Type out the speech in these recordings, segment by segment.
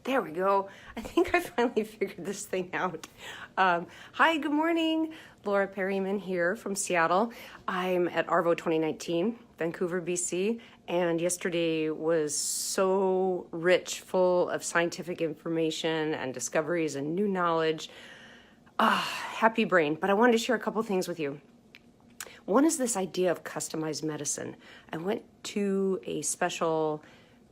There we go. I think I finally figured this thing out. Hi, good morning. Laura Perryman here from Seattle. I'm at Arvo 2019, Vancouver, BC, and yesterday was so rich, full of scientific information and discoveries and new knowledge. Happy brain. But I wanted to share a couple things with you. One is this idea of customized medicine. I went to a special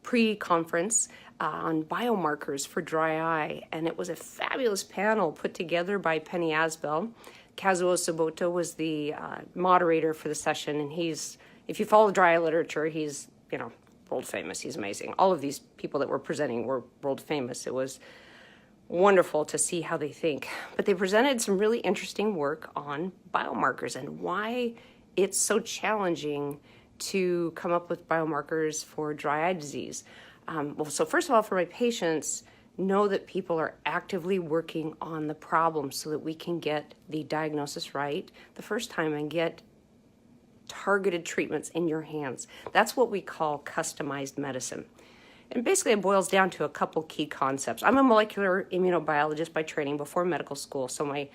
pre-conference on biomarkers for dry eye, and it was a fabulous panel put together by Penny Asbell. Kazuo Saboto was the moderator for the session, and if you follow dry eye literature, he's, world famous. He's amazing. All of these people that were presenting were world famous. It was wonderful to see how they think. But they presented some really interesting work on biomarkers and why it's so challenging to come up with biomarkers for dry eye disease. So first of all, for my patients, know that people are actively working on the problem so that we can get the diagnosis right the first time and get targeted treatments in your hands. That's what we call customized medicine. And basically it boils down to a couple key concepts. I'm a molecular immunobiologist by training before medical school, so my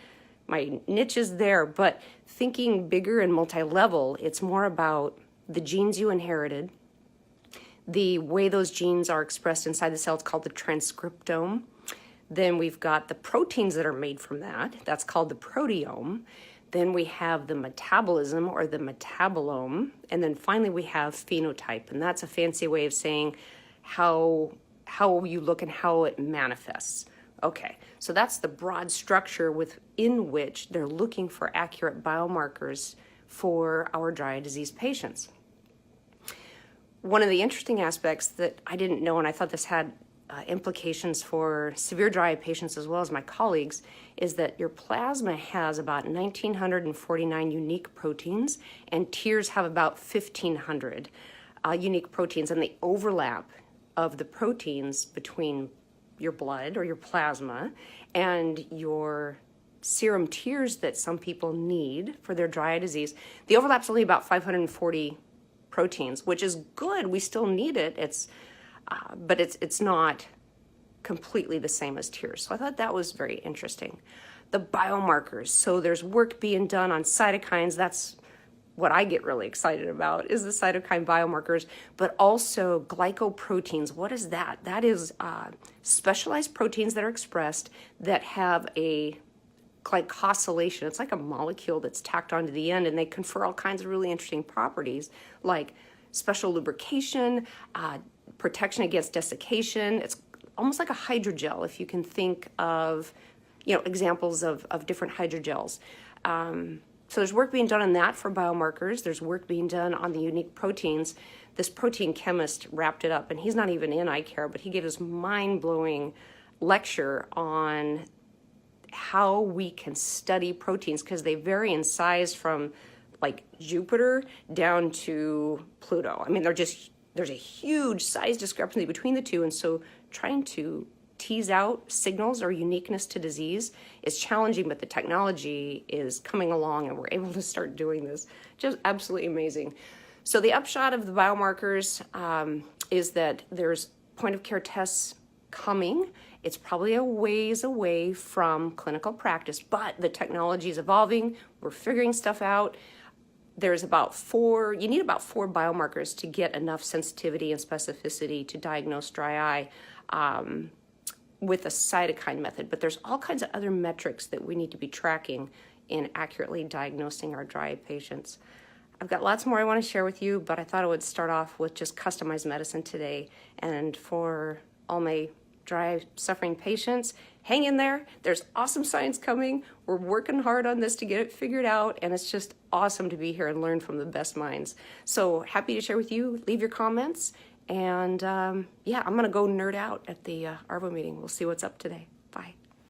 niche is there, but thinking bigger and multi-level, it's more about the genes you inherited, the way those genes are expressed inside the cell. It's called the transcriptome. Then we've got the proteins that are made from that. That's called the proteome. Then we have the metabolism or the metabolome. And then finally we have phenotype. And that's a fancy way of saying how you look and how it manifests. Okay, so that's the broad structure within which they're looking for accurate biomarkers for our dry eye disease patients. One of the interesting aspects that I didn't know, and I thought this had implications for severe dry eye patients as well as my colleagues, is that your plasma has about 1,949 unique proteins, and tears have about 1,500 unique proteins, and the overlap of the proteins between your blood or your plasma and your serum tears that some people need for their dry eye disease, the overlap's only about 540 proteins, which is good. We still need it. But it's not completely the same as tears. So I thought that was very interesting. The biomarkers. So there's work being done on cytokines. That's what I get really excited about, is the cytokine biomarkers, but also glycoproteins. What is that? That is specialized proteins that are expressed that have a glycosylation. It's like a molecule that's tacked onto the end, and they confer all kinds of really interesting properties like special lubrication, protection against desiccation. It's almost like a hydrogel, if you can think of examples of different hydrogels. So there's work being done on that for biomarkers. There's work being done on the unique proteins. This protein chemist wrapped it up, and he's not even in eye care, but he gave this mind-blowing lecture on how we can study proteins, because they vary in size from like Jupiter down to Pluto. I mean, there's a huge size discrepancy between the two, and so trying to tease out signals or uniqueness to disease is challenging, but the technology is coming along and we're able to start doing this. Just absolutely amazing. So the upshot of the biomarkers is that there's point of care tests coming. It's probably a ways away from clinical practice, but the technology is evolving. We're figuring stuff out. There's you need about four biomarkers to get enough sensitivity and specificity to diagnose dry eye with a cytokine method. But there's all kinds of other metrics that we need to be tracking in accurately diagnosing our dry eye patients. I've got lots more I want to share with you, but I thought I would start off with just customized medicine today. And for all my dry eye suffering patients, hang in there. There's awesome science coming. We're working hard on this to get it figured out, and it's just awesome to be here and learn from the best minds. So happy to share with you. Leave your comments, and I'm gonna go nerd out at the Arvo meeting. We'll see what's up today. Bye.